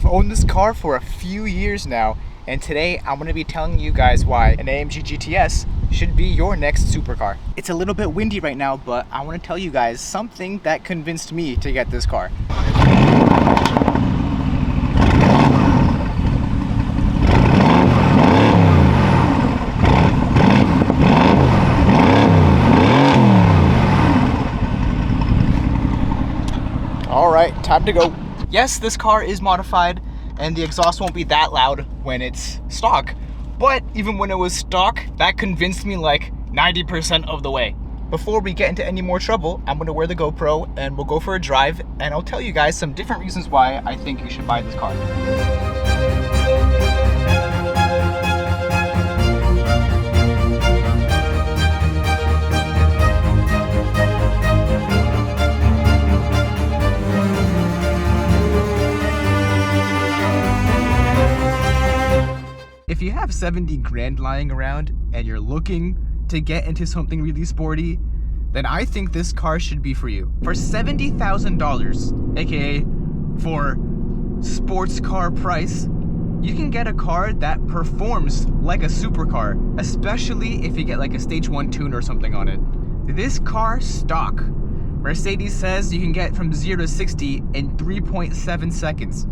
I've owned this car for a few years now, and today I'm going to be telling you guys why an AMG GTS should be your next supercar. It's a little bit windy right now, but I want to tell you guys something that convinced me to get this car. Alright, time to go. Yes, this car is modified and the exhaust won't be that loud when it's stock. But even when it was stock, that convinced me like 90% of the way. Before we get into any more trouble, I'm gonna wear the GoPro and we'll go for a drive and I'll tell you guys some different reasons why I think you should buy this car. If you have 70 grand lying around and you're looking to get into something really sporty, then I think this car should be for you. For $70,000, aka for sports car price, you can get a car that performs like a supercar, especially if you get like a stage 1 tune or something on it. This car stock, Mercedes says you can get from 0 to 60 in 3.7 seconds.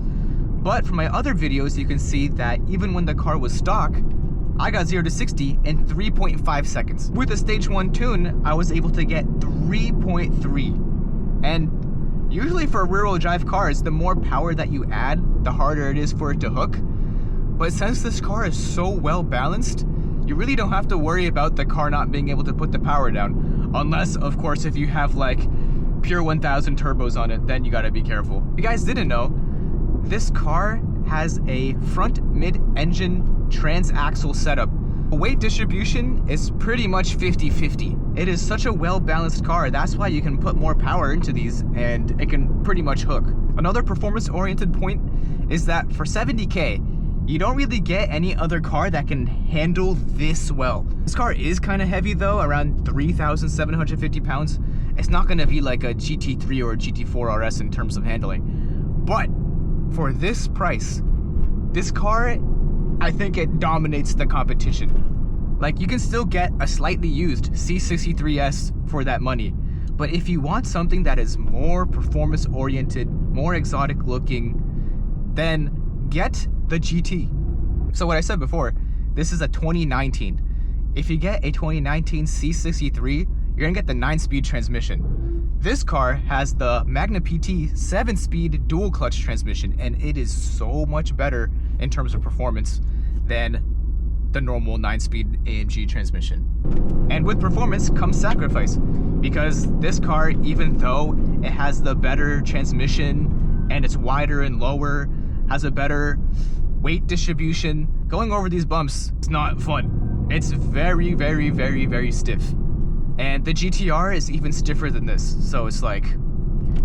But from my other videos, you can see that even when the car was stock, I got 0 to 60 in 3.5 seconds. With a stage 1 tune, I was able to get 3.3. And usually for rear-wheel drive cars, the more power that you add, the harder it is for it to hook. But since this car is so well balanced, you really don't have to worry about the car not being able to put the power down. Unless, of course, if you have like pure 1000 turbos on it, then you gotta be careful. If you guys didn't know, this car has a front mid-engine transaxle setup. The weight distribution is pretty much 50-50. It is such a well-balanced car, that's why you can put more power into these and it can pretty much hook. Another performance-oriented point is that for 70K, you don't really get any other car that can handle this well. This car is kind of heavy though, around 3,750 pounds. It's not going to be like a GT3 or a GT4 RS in terms of handling. But for this price, this car, I think it dominates the competition. Like, you can still get a slightly used C63S for that money. But if you want something that is more performance oriented, more exotic looking, then get the GT. So what I said before, this is a 2019. If you get a 2019 C63, you're gonna get the 9-speed transmission. This car has the Magna PT 7-speed dual clutch transmission, and it is so much better in terms of performance than the normal 9-speed AMG transmission. And with performance comes sacrifice, because this car, even though it has the better transmission and it's wider and lower, has a better weight distribution, going over these bumps, it's not fun. It's very, very, very, very stiff. And the GTR is even stiffer than this, so it's like,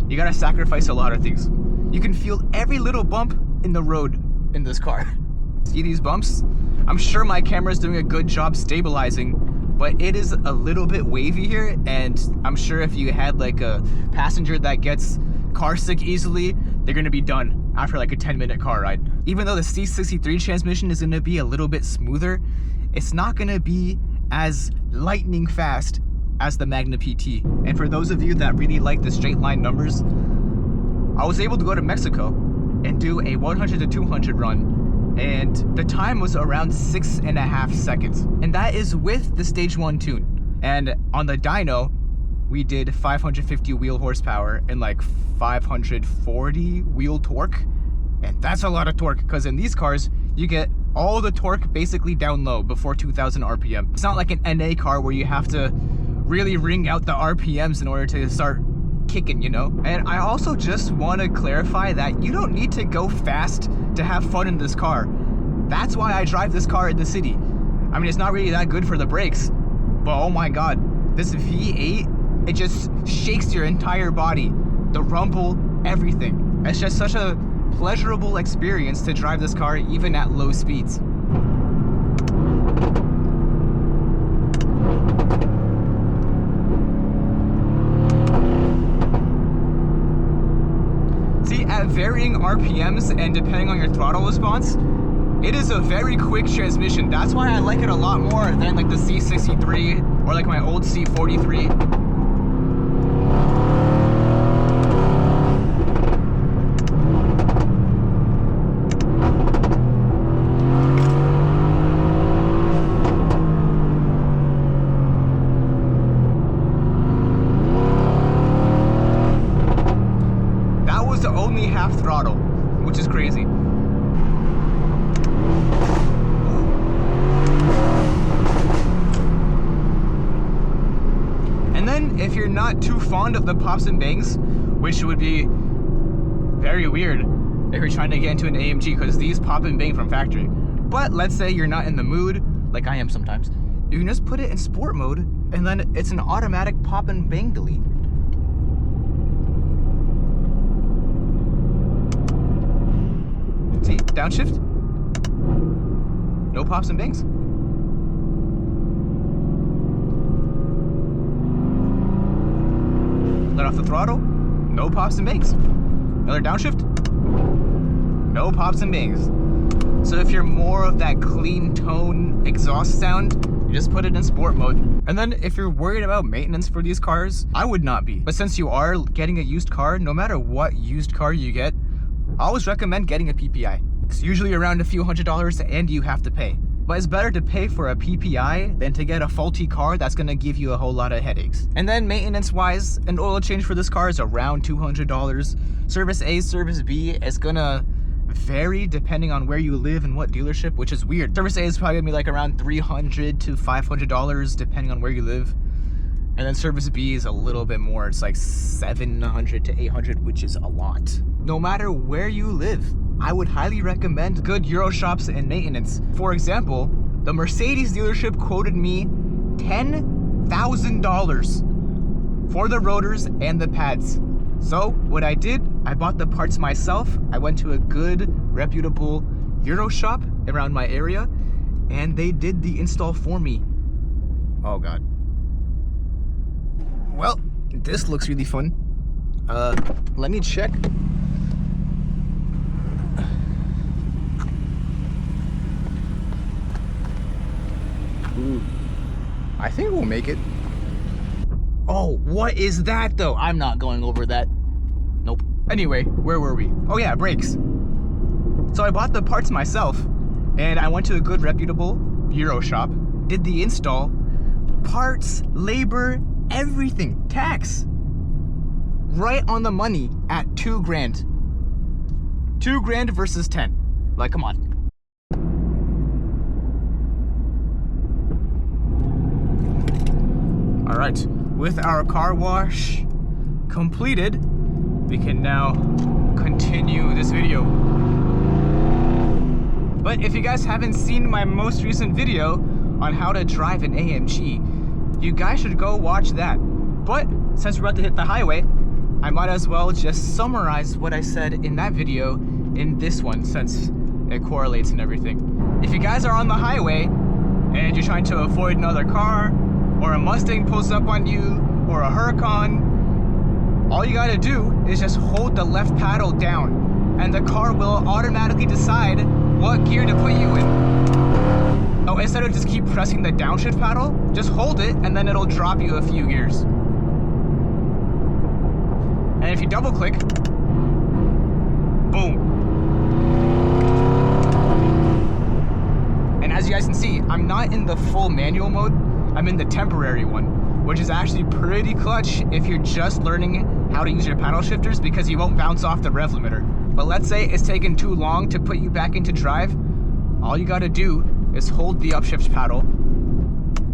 you gotta sacrifice a lot of things. You can feel every little bump in the road in this car. See these bumps? I'm sure my camera's doing a good job stabilizing, but it is a little bit wavy here, and I'm sure if you had like a passenger that gets car sick easily, they're gonna be done after like a 10-minute car ride. Even though the C63 transmission is gonna be a little bit smoother, it's not gonna be as lightning fast as the Magna PT. And for those of you that really like the straight line numbers, I was able to go to Mexico and do a 100 to 200 run, and the time was around 6.5 seconds. And that is with the stage 1 tune. And on the dyno, we did 550 wheel horsepower and like 540 wheel torque. And that's a lot of torque, because in these cars, you get all the torque basically down low before 2,000 RPM. It's not like an NA car where you have to really wring out the RPMs in order to start kicking, you know? And I also just want to clarify that you don't need to go fast to have fun in this car. That's why I drive this car in the city. I mean, it's not really that good for the brakes, but oh my god, this V8, it just shakes your entire body. The rumble, everything. It's just such a pleasurable experience to drive this car even at low speeds. varying RPMs and depending on your throttle response, it is a very quick transmission. That's why I like it a lot more than like the C63 or like my old C43. Only half throttle, which is crazy. And then if you're not too fond of the pops and bangs, which would be very weird if you're trying to get into an AMG, because these pop and bang from factory. But let's say you're not in the mood, like I am sometimes, you can just put it in sport mode and then it's an automatic pop and bang delete. See, downshift, no pops and bangs. Let off the throttle, no pops and bangs. Another downshift, no pops and bangs. So if you're more of that clean tone exhaust sound, you just put it in sport mode. And then if you're worried about maintenance for these cars, I would not be. But since you are getting a used car, no matter what used car you get, I always recommend getting a PPI. It's usually around a few $100s and you have to pay. But it's better to pay for a PPI than to get a faulty car that's gonna give you a whole lot of headaches. And then maintenance wise, an oil change for this car is around $200. Service A, service B is gonna vary depending on where you live and what dealership, which is weird. Service A is probably gonna be like around $300 to $500 depending on where you live. And then service B is a little bit more. It's like $700 to $800, which is a lot. No matter where you live, I would highly recommend good Euro shops and maintenance. For example, the Mercedes dealership quoted me $10,000 for the rotors and the pads. So what I did, I bought the parts myself. I went to a good, reputable Euro shop around my area, and they did the install for me. Oh God. Well, this looks really fun. Let me check. Ooh, I think we'll make it. Oh, what is that though? I'm not going over that. Nope. Anyway, where were we? Oh yeah, brakes. So I bought the parts myself, and I went to a good reputable Euro shop, did the install, parts, labor, everything, tax, right on the money at $2 grand. $2 grand versus 10. Like, come on. All right, with our car wash completed, we can now continue this video. But if you guys haven't seen my most recent video on how to drive an AMG, you guys should go watch that. But since we're about to hit the highway, I might as well just summarize what I said in that video in this one, since it correlates and everything. If you guys are on the highway and you're trying to avoid another car, or a Mustang pulls up on you, or a Huracan, all you gotta do is just hold the left paddle down, and the car will automatically decide what gear to put you in. So instead of just keep pressing the downshift paddle, just hold it and then it'll drop you a few gears. And if you double click, boom. And as you guys can see, I'm not in the full manual mode, I'm in the temporary one, which is actually pretty clutch if you're just learning how to use your paddle shifters, because you won't bounce off the rev limiter. But let's say it's taken too long to put you back into drive, all you gotta do is hold the upshift paddle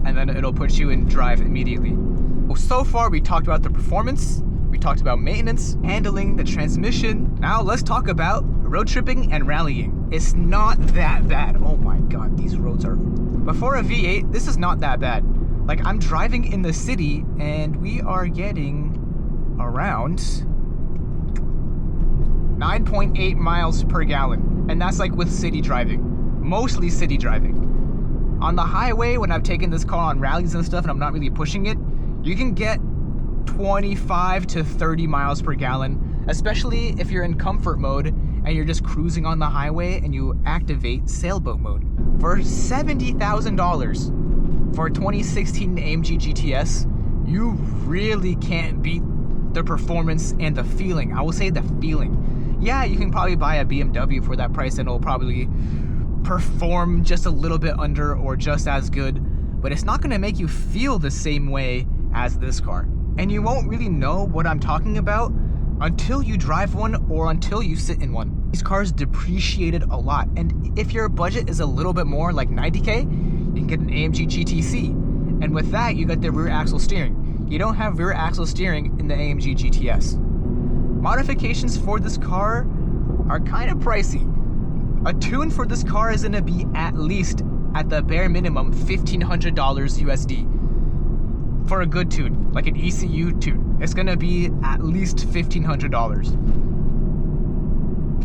and then it'll put you in drive immediately. Well, so far we talked about the performance, we talked about maintenance, handling, the transmission. Now let's talk about road tripping and rallying. It's not that bad. Oh my God, these roads are... But for a V8, this is not that bad. Like, I'm driving in the city and we are getting around 9.8 miles per gallon. And that's like with city driving, mostly city driving. On the highway, when I've taken this car on rallies and stuff and I'm not really pushing it, you can get 25 to 30 miles per gallon especially if you're in comfort mode and you're just cruising on the highway and you activate sailboat mode. For $70,000 for a 2016 AMG GTS, you really can't beat the performance and the feeling. I will say the feeling. Yeah, you can probably buy a BMW for that price and it'll probably perform just a little bit under or just as good, but it's not gonna make you feel the same way as this car. And you won't really know what I'm talking about until you drive one or until you sit in one. These cars depreciated a lot, and if your budget is a little bit more, like 90K, you can get an AMG GTC, and with that you get the rear axle steering. You don't have rear axle steering in the AMG GTS. Modifications for this car are kind of pricey. A tune for this car is gonna be at least, at the bare minimum, $1,500 USD. For a good tune, like an ECU tune, it's gonna be at least $1,500.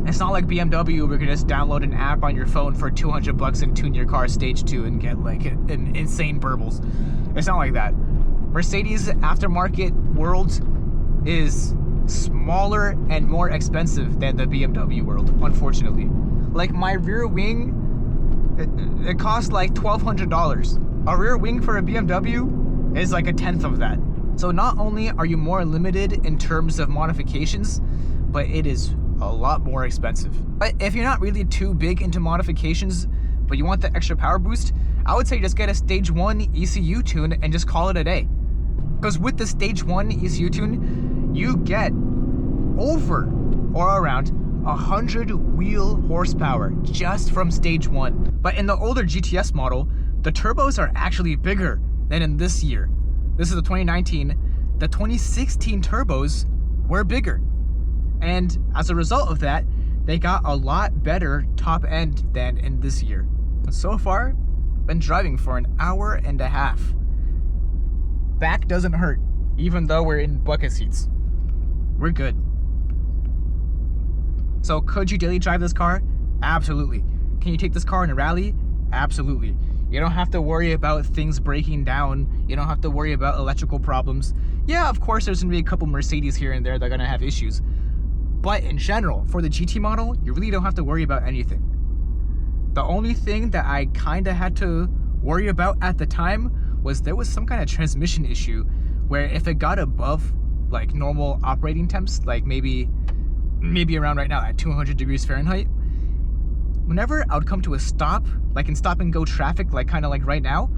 It's not like BMW where you can just download an app on your phone for $200 and tune your car stage 2 and get like an insane burbles. It's not like that. Mercedes aftermarket world is smaller and more expensive than the BMW world, unfortunately. Like my rear wing, it costs like $1,200. A rear wing for a BMW is like a tenth of that. So not only are you more limited in terms of modifications, but it is a lot more expensive. But if you're not really too big into modifications, but you want the extra power boost, I would say just get a stage 1 ECU tune and just call it a day. Because with the stage 1 ECU tune, you get over or around 100 wheel horsepower just from stage 1. But in the older GTS model, the turbos are actually bigger than in this year. This is the 2019. The 2016 turbos were bigger. And as a result of that, they got a lot better top end than in this year. So far, been driving for an hour and a half. Back doesn't hurt, even though we're in bucket seats. We're good. So could you daily drive this car? Absolutely. Can you take this car in a rally? Absolutely. You don't have to worry about things breaking down. You don't have to worry about electrical problems. Yeah, of course, there's gonna be a couple Mercedes here and there that are gonna have issues. But in general, for the GT model, you really don't have to worry about anything. The only thing that I kinda had to worry about at the time was there was some kind of transmission issue where if it got above like normal operating temps, like maybe around right now at 200 degrees Fahrenheit, whenever I would come to a stop, like in stop and go traffic, like kind of like right now,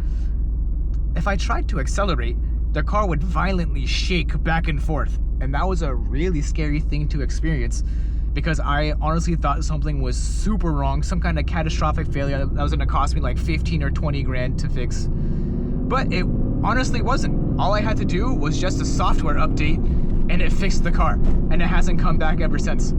if I tried to accelerate, the car would violently shake back and forth. And that was a really scary thing to experience because I honestly thought something was super wrong, some kind of catastrophic failure that was gonna cost me like 15 or 20 grand to fix. But it honestly wasn't. All I had to do was just a software update and it fixed the car, and it hasn't come back ever since.